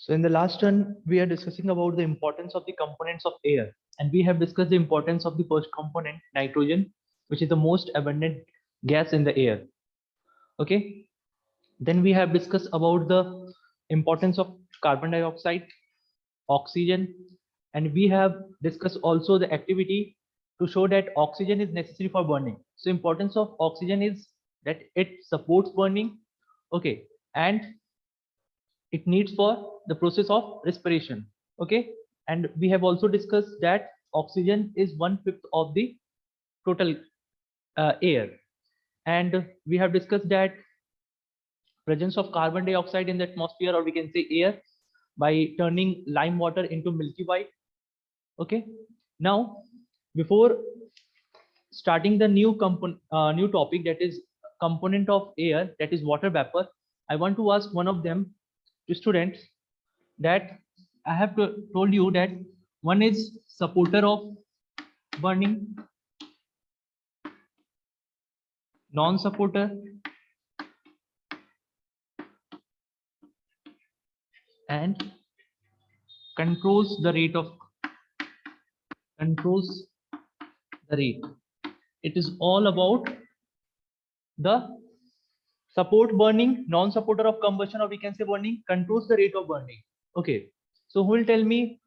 So in the last one, we are discussing about the importance of the components of air, and we have discussed the importance of the first component, nitrogen, which is the most abundant gas in the air. Okay. Then we have discussed about the importance of carbon dioxide, oxygen, and we have discussed also the activity to show that oxygen is necessary for burning. So importance of oxygen is that it supports burning. Okay. And it needs for the process of respiration. Okay. And we have also discussed that oxygen is 1/5 of the total air. And we have discussed that presence of carbon dioxide in the atmosphere, or we can say air, by turning lime water into milky white. Okay. Now, before starting the new new topic, that is component of air, that is water vapor, I want to ask one of them, to students, that I have told you that one is supporter of burning, non-supporter, and controls the rate. It is all about the support burning, non-supporter of combustion, or we can say burning, controls the rate of burning. Okay. So who will tell me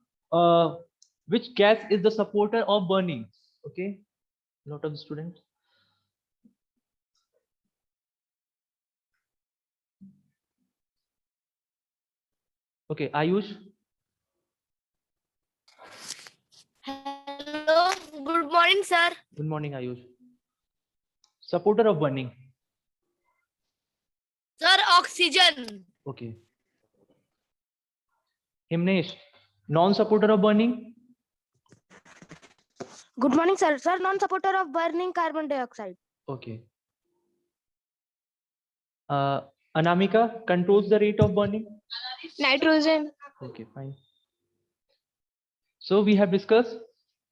which gas is the supporter of burning? Okay. A lot of students. Okay, Ayush. Hello, good morning, sir. Good morning, Ayush. Supporter of burning. Sir, oxygen. Okay. Himnesh, non-supporter of burning. Good morning, sir. Sir, non-supporter of burning carbon dioxide. Okay. Anamika, controls the rate of burning. Nitrogen. Okay, fine. So we have discussed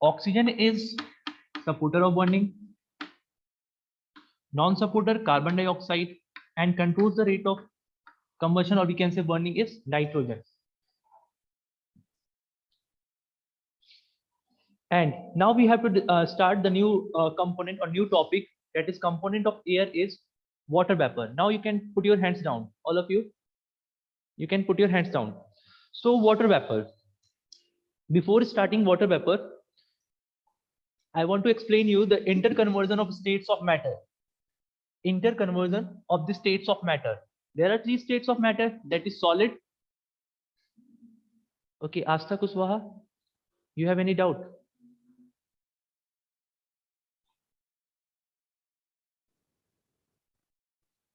oxygen is supporter of burning, non-supporter carbon dioxide, and controls the rate of combustion, or we can say burning, is nitrogen. And now we have to start the new component or new topic, that is component of air is water vapor. Now you can put your hands down, all of you. You can put your hands down. So water vapor. Before starting water vapor, I want to explain you the interconversion of states of matter. Interconversion of the states of matter. There are 3 states of matter, that is solid. Okay, Astha Kuswaha, you have any doubt?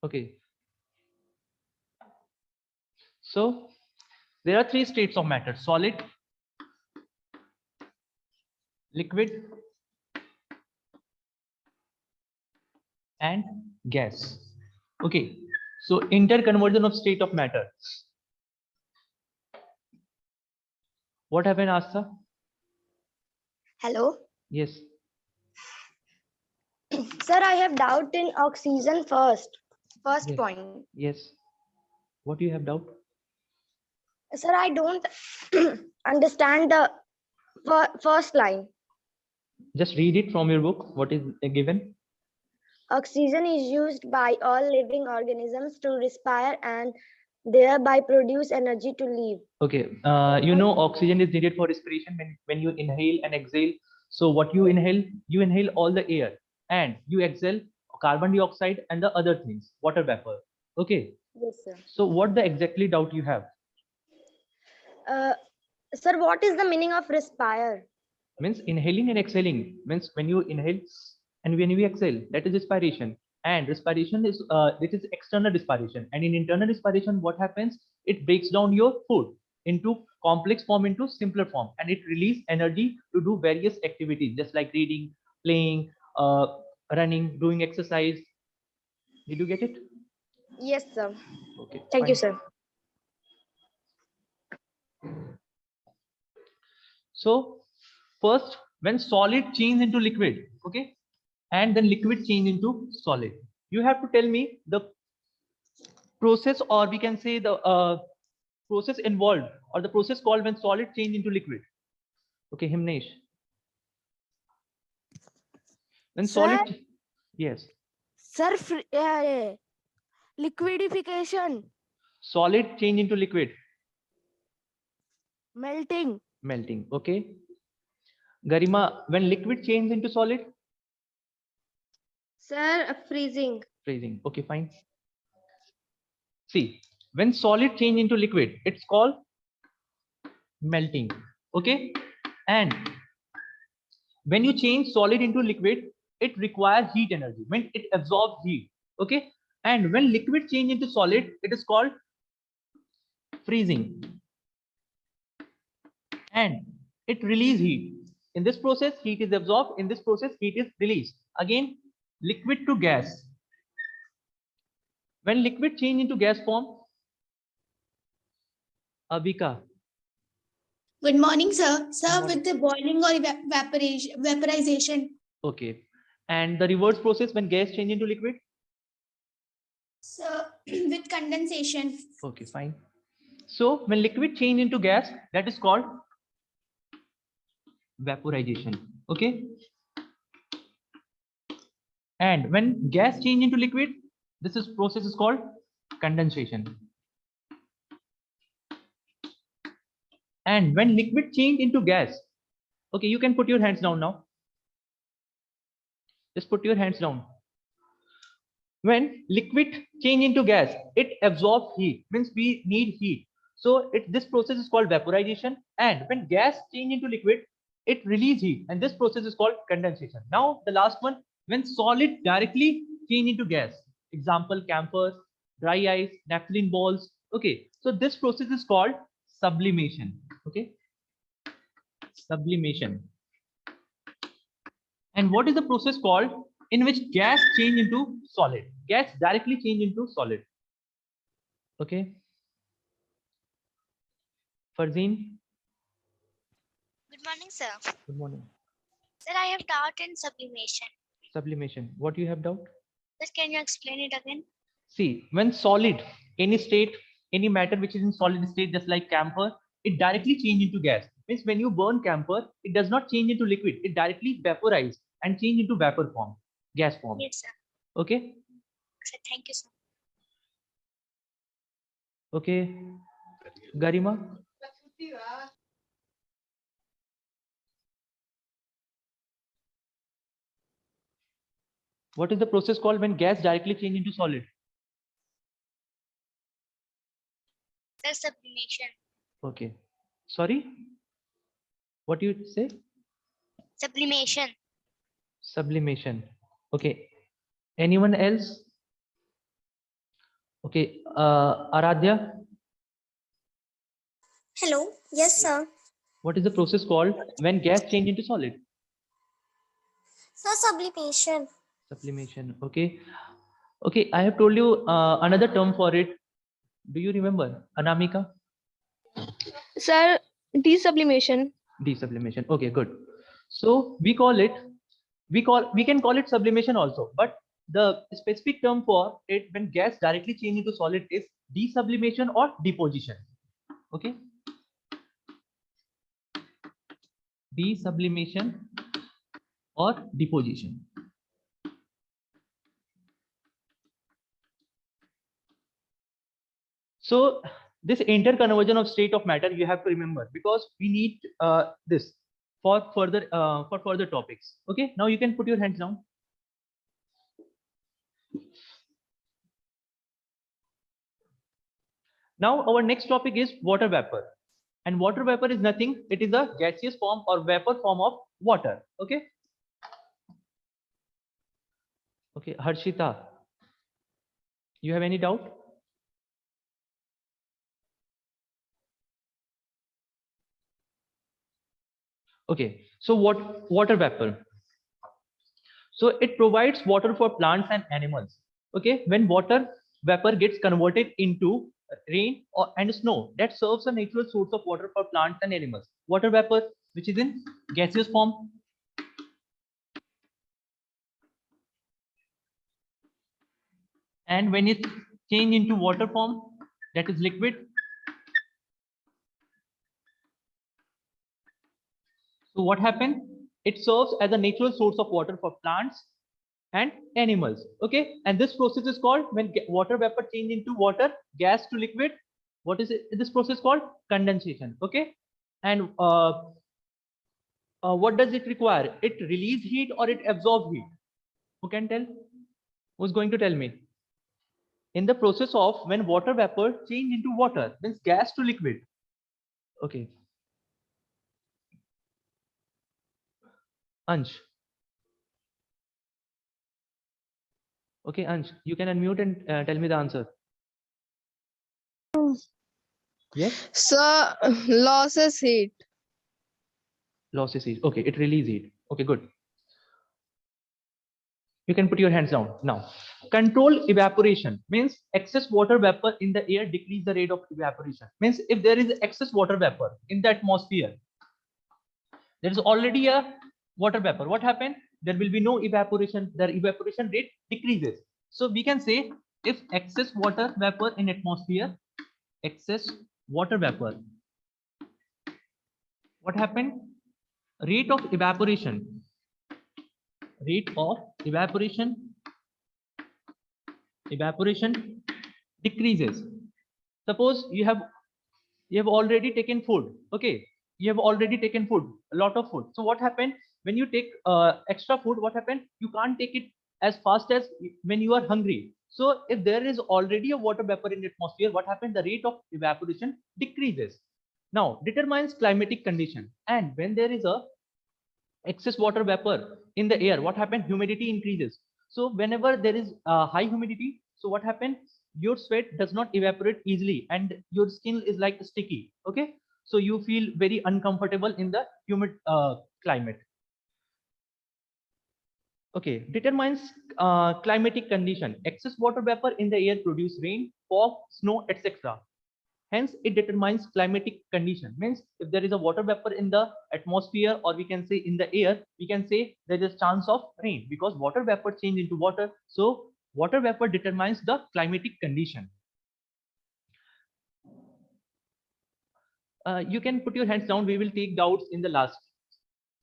Okay. So there are 3 states of matter: solid, liquid, and gas. Okay. So interconversion of state of matter. What happened, Astha? Hello. Yes. Sir, I have doubt in oxygen first. First Yes. point. Yes. What do you have doubt? Sir, I don't understand the first line. Just read it from your book. What is given? Oxygen is used by all living organisms to respire and thereby produce energy to live. Okay. You know, oxygen is needed for respiration when you inhale and exhale. So what you inhale all the air, and you exhale carbon dioxide and the other things, water vapor. Okay. Yes, sir. So what the exactly doubt you have? Sir, what is the meaning of respire? Means inhaling and exhaling. Means when you inhale and when you exhale, that is respiration. And respiration is this is external respiration. And in internal respiration, what happens? It breaks down your food into complex form into simpler form, and it release energy to do various activities, just like reading, playing, running, doing exercise. Did you get it? Yes, sir. Okay. Thank you, fine. sir. So first, when solid change into liquid, okay, and then liquid change into solid, you have to tell me the process, or we can say the process involved or the process called when solid change into liquid? Okay, Himnesh. When Sir? solid, yes, Sir, liquidification, solid change into liquid, melting. melting. Okay, Garima, when liquid change into solid, Sir, freezing. freezing. Okay, fine. See, when solid change into liquid, it's called melting. Okay, and when you change solid into liquid, it requires heat energy. When it absorbs heat. Okay, and when liquid change into solid, it is called freezing, and it release heat. In this process, heat is absorbed. In this process, heat is released. Again, liquid to gas. When liquid change into gas form, Abika. Good morning, sir. Sir, morning. with the boiling or vaporization. Okay, and the reverse process when gas change into liquid. Sir, with condensation. Okay, fine. So when liquid change into gas, that is called vaporization. Okay, and when gas change into liquid, this is process is called condensation. And when liquid change into gas, okay, you can put your hands down now. Just put your hands down. When liquid change into gas, it absorbs heat, means we need heat. So this process is called vaporization. And when gas change into liquid, it release heat, and this process is called condensation. Now the last one, when solid directly change into gas, example camphor, dry ice, naphthalene balls. Okay, so this process is called sublimation. Okay, sublimation. And what is the process called in which gas change into solid? Gas directly change into solid. Okay. Farzeen, Good morning, sir. good morning. Sir, I have doubt in sublimation. Sublimation. What do you have doubt? Sir, can you explain it again? See, when solid, any state, any matter which is in solid state, just like camphor, it directly change into gas. Means when you burn camphor, it does not change into liquid. It directly vaporize and change into vapor form, gas form. Yes, sir. Okay. Sir, thank you, sir. Okay. Garima. What is the process called when gas directly change into solid? Sir, sublimation. Okay. Sorry. What do you say? Sublimation. Sublimation. Okay. Anyone else? Okay. Aradhya, Hello. Yes, sir. what is the process called when gas change into solid? Sir, sublimation. Sublimation. Okay. Okay. I have told you another term for it. Do you remember? Anamika? Sir, desublimation. Desublimation. Okay, good. So we can call it sublimation also, but the specific term for it when gas directly change into solid is desublimation or deposition. Okay. Desublimation or deposition. So this interconversion of state of matter you have to remember, because we need this for further topics. Okay, now you can put your hands down. Now our next topic is water vapor, and water vapor is nothing, it is a gaseous form or vapor form of water. Okay. Okay, Harshita, you have any doubt? Okay, so what water vapor? So it provides water for plants and animals. Okay, when water vapor gets converted into rain and snow, that serves a natural source of water for plants and animals. Water vapor, which is in gaseous form, and when it change into water form, that is liquid, So what happened? It serves as a natural source of water for plants and animals. Okay, and this process is called, when water vapor change into water, gas to liquid. What is it? This process called condensation. Okay, and what does it require? It release heat or it absorb heat? Who can tell? Who's going to tell me? In the process of when water vapor change into water, means gas to liquid. Okay, Ansh. Okay, Ansh, you can unmute and tell me the answer. Yes, So losses heat. losses heat. Okay, it release heat. Okay, good. You can put your hands down now. Control evaporation means excess water vapor in the air decrease the rate of evaporation. Means if there is excess water vapor in the atmosphere, there is already a water vapor. What happened? There will be no evaporation. The evaporation rate decreases. So we can say, if excess water vapor in atmosphere, excess water vapor, what happened? Rate of evaporation, rate of evaporation decreases. Suppose you have already taken food. Okay, you have already taken food, a lot of food. So what happened? When you take extra food, what happened? You can't take it as fast as when you are hungry. So if there is already a water vapor in the atmosphere, what happened? The rate of evaporation decreases. Now determines climatic condition. And when there is a excess water vapor in the air, what happened? Humidity increases. So whenever there is high humidity, so what happened? Your sweat does not evaporate easily and your skin is like sticky. Okay, so you feel very uncomfortable in the humid climate. Okay, determines climatic condition. Excess water vapor in the air produce rain, fog, snow, etc. Hence, it determines climatic condition. Means if there is a water vapor in the atmosphere, or we can say in the air, we can say there is chance of rain, because water vapor change into water. So water vapor determines the climatic condition. You can put your hands down. We will take doubts in the last.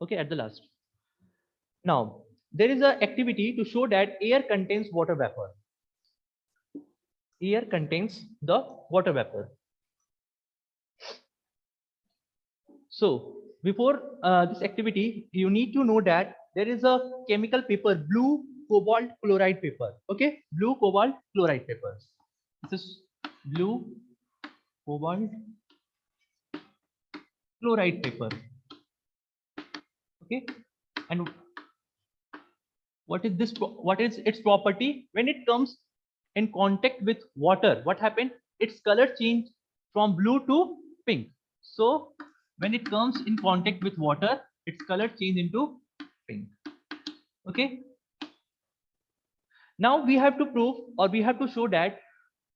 Okay, at the last. Now, there is a activity to show that air contains water vapor. Air contains the water vapor. So before this activity, you need to know that there is a chemical paper, blue cobalt chloride paper. Okay, blue cobalt chloride paper. This is blue cobalt chloride paper. Okay, and what is this? What is its property? When it comes in contact with water, what happened? Its color change from blue to pink. So when it comes in contact with water, its color change into pink. Okay, now we have to prove, or we have to show that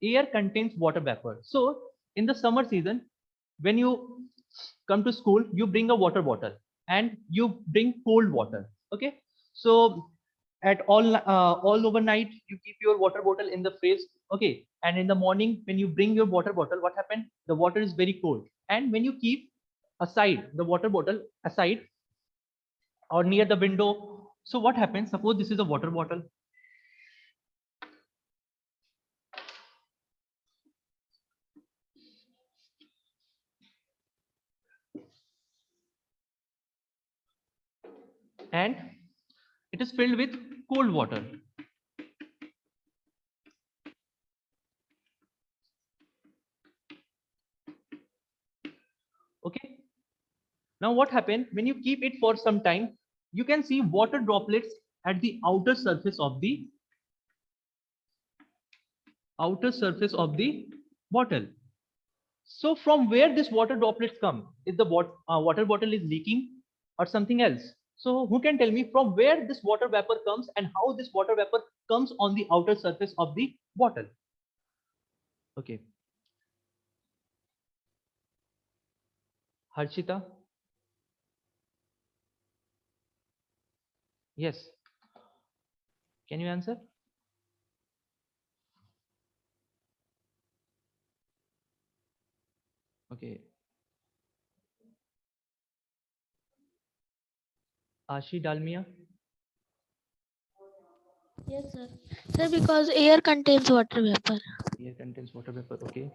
air contains water vapor. So in the summer season, when you come to school, you bring a water bottle and you bring cold water. Okay, so at all overnight you keep your water bottle in the fridge. Okay, and in the morning when you bring your water bottle, what happened? The water is very cold, and when you keep aside the water bottle aside or near the window, so what happens? Suppose this is a water bottle. And it is filled with cold water. Okay, now what happened? When you keep it for some time, you can see water droplets at the outer surface of the bottle. So from where this water droplets come? If the water bottle is leaking or something else? So who can tell me from where this water vapor comes and how this water vapor comes on the outer surface of the bottle? Okay, Harshita. Yes, can you answer? Okay, Ashi Dalmia. Yes, sir. Sir, because air contains water vapor. Air contains water vapor. Okay.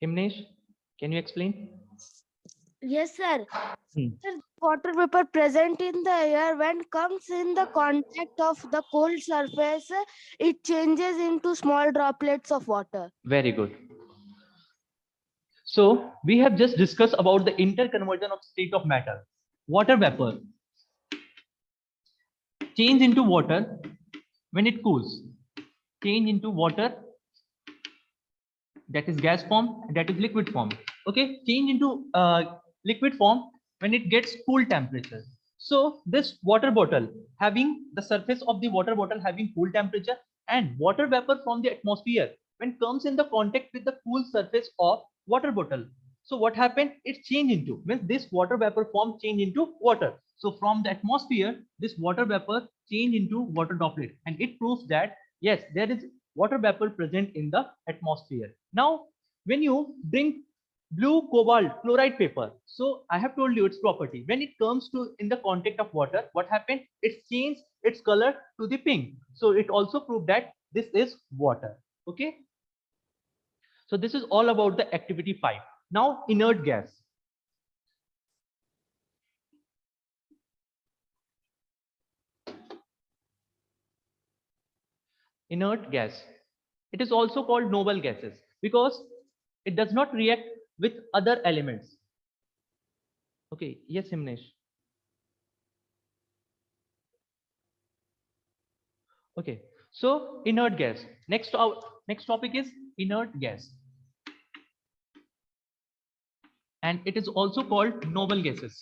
Himnesh, can you explain? Yes, sir. Hmm. Sir, water vapor present in the air when comes in the contact of the cold surface, it changes into small droplets of water. Very good. So we have just discussed about the interconversion of state of matter. Water vapor change into water when it cools. Change into water, that is gas form, that is liquid form. Okay, change into liquid form when it gets cool temperature. So this water bottle having the surface of the water bottle having cool temperature, and water vapor from the atmosphere when comes in the contact with the cool surface of water bottle, so what happened, it changed into, means this water vapor form change into water. So from the atmosphere this water vapor change into water droplet, and it proves that yes, there is water vapor present in the atmosphere. Now, when you drink blue cobalt chloride paper, so I have told you its property. When it comes to in the contact of water, what happened? It changed its color to the pink. So it also proved that this is water. Okay. So this is all about the activity 5. Now, inert gas. Inert gas. It is also called noble gases because it does not react with other elements. Okay, yes, Himnesh. Okay, so inert gas. Next topic is inert gas, and it is also called noble gases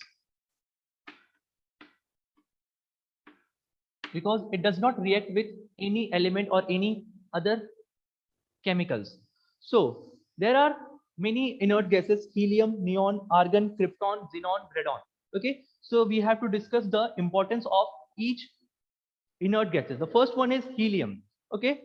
because it does not react with any element or any other chemicals. So there are many inert gases: helium, neon, argon, krypton, xenon, radon. Okay, so we have to discuss the importance of each inert gases. The first one is helium. Okay,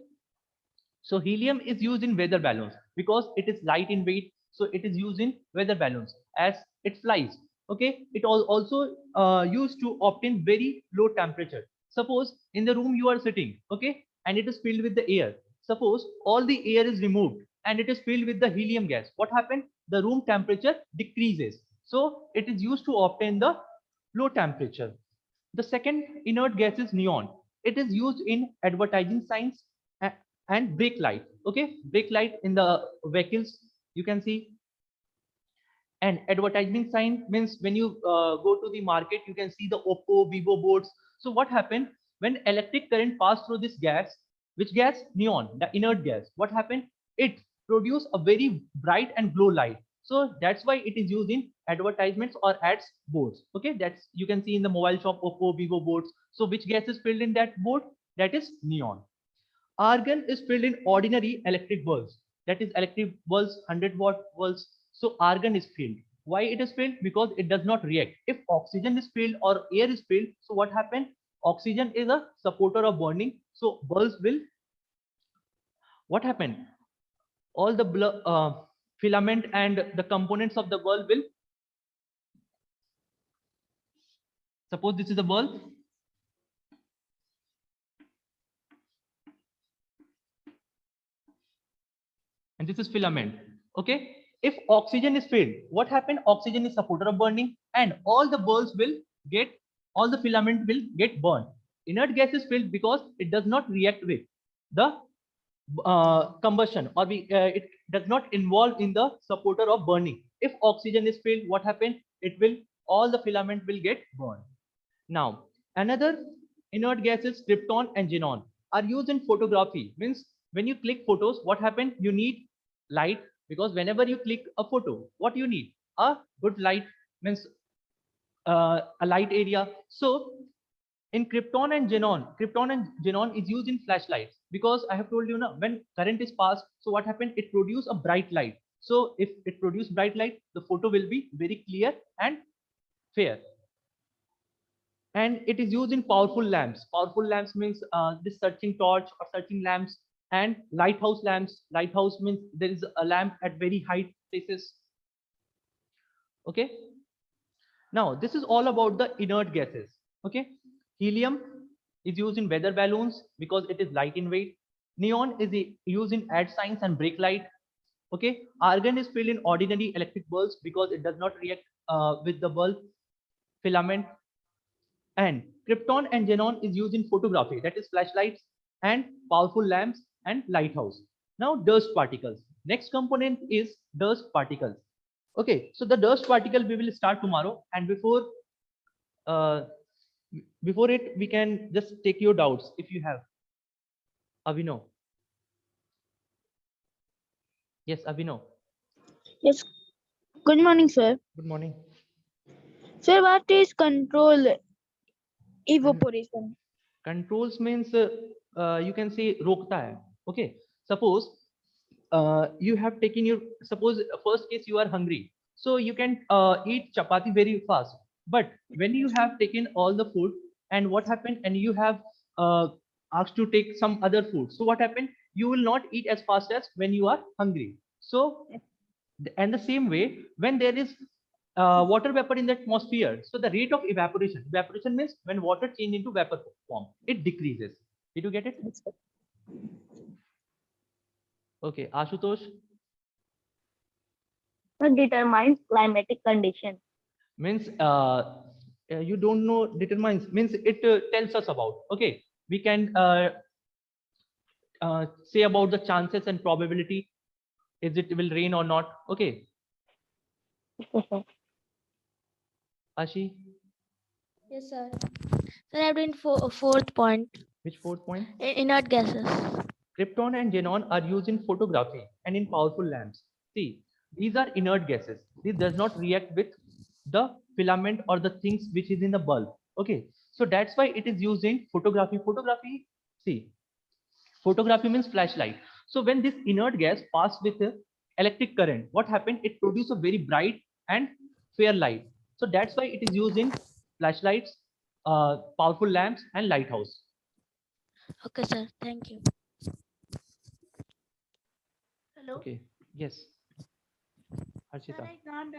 so helium is used in weather balloons because it is light in weight. So it is used in weather balloons as it flies. Okay, it also used to obtain very low temperature. Suppose in the room you are sitting, okay, and it is filled with the air. Suppose all the air is removed and it is filled with the helium gas. What happened? The room temperature decreases. So it is used to obtain the low temperature. The second inert gas is neon. It is used in advertising signs and brake light. Okay, brake light in the vehicles you can see. And advertising sign means when you go to the market, you can see the Oppo, Vivo boards. So what happened when electric current passed through this gas? Which gas? Neon, the inert gas. What happened? It produce a very bright and glow light. So that's why it is used in advertisements or ads boards. Okay, that's you can see in the mobile shop, Oppo, Vivo boards. So which gas is filled in that board? That is neon. Argon is filled in ordinary electric bulbs. That is electric bulbs, 100-watt bulbs. So argon is filled. Why it is filled? Because it does not react. If oxygen is filled or air is filled, so what happens? Oxygen is a supporter of burning. So bulbs will, what happened? All the filament and the components of the bulb will, suppose this is a bulb, and this is filament. Okay, if oxygen is filled, what happened? Oxygen is supporter of burning, and all the bulbs will get, all the filament will get burned. Inert gas is filled because it does not react with the combustion, or it does not involve in the supporter of burning. If oxygen is filled, what happened? It will, all the filament will get burned. Now, another inert gases, krypton and xenon, are used in photography. Means when you click photos, what happened? You need light, because whenever you click a photo, what you need? A good light, means a light area. So in krypton and xenon is used in flashlights, because I have told you now, when current is passed, so what happened? It produce a bright light. So if it produce bright light, the photo will be very clear and fair. And it is used in powerful lamps. Powerful lamps means this searching torch or searching lamps, and lighthouse lamps. Lighthouse means there is a lamp at very high places. Okay, Now, this is all about the inert gases. Okay. Helium is used in weather balloons because it is light in weight. Neon is used in ad signs and brake light. Okay. Argon is filled in ordinary electric bulbs because it does not react with the bulb filament. And krypton and xenon is used in photography, that is flashlights and powerful lamps and lighthouse. Now, dust particles. Next component is dust particles. Okay, so the dust particle we will start tomorrow, and uh, before it we can just take your doubts if you have. Abhinav. Yes, Abhinav. Yes. Good morning, sir. Good morning. Sir, what is control evaporation? Controls means you can say rokta hai. Okay, suppose you have taken your, suppose first case you are hungry, so you can eat chapati very fast, but when you have taken all the food and what happened, and you have asked to take some other food, so what happened, you will not eat as fast as when you are hungry. So and the same way, when there is water vapor in the atmosphere, so the rate of evaporation means when water change into vapor form, it decreases. Did you get it? Okay, Ashutosh. Determines climatic condition. Means you don't know, determines means it tells us about. Okay, we can say about the chances and probability, is it will rain or not. Okay, Ashi. Yes, sir. Sir, I'm doing fourth point. Which fourth point? Inert gases. Krypton and xenon are used in photography and in powerful lamps. See, these are inert gases. This does not react with the filament or the things which is in the bulb. Okay, so that's why it is used in photography. Photography, see, photography means flashlight. So when this inert gas passed with electric current, what happened? It produced a very bright and fair light. So that's why it is used in flashlights, powerful lamps, and lighthouse. Okay, sir. Thank you. Hello. Okay. Yes. Sir, Harshita. I can't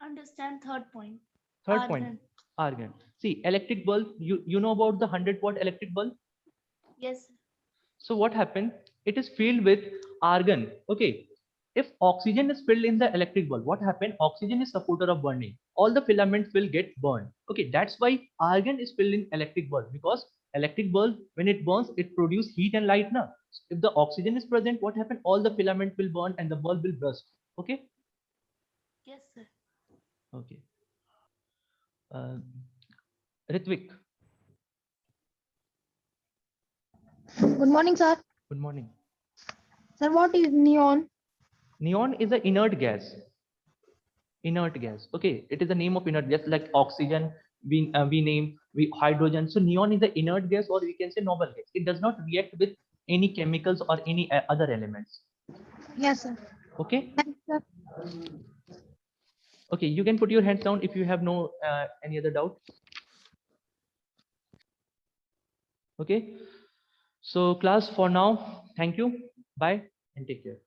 understand third point. Third point. Argon. Argon. See, electric bulb. You know about the 100-watt electric bulb. Yes. Sir. So what happened? It is filled with argon. Okay. If oxygen is filled in the electric bulb, what happened? Oxygen is supporter of burning. All the filaments will get burned. Okay. That's why argon is filled in electric bulb, because electric bulb, when it burns, it produces heat and light. Now, if the oxygen is present, what happened? All the filament will burn and the bulb will burst. Okay. Yes, sir. Okay. Ritvik. Good morning, sir. Good morning. Sir, what is neon? Neon is an inert gas. Inert gas. Okay, it is the name of inert gas, like oxygen. We name we hydrogen. So neon is an inert gas, or we can say noble gas. It does not react with any chemicals or any other elements. Yes, sir. Okay. Thanks, sir. Okay, you can put your hands down if you have no any other doubt. Okay. So class, for now, thank you. Bye and take care.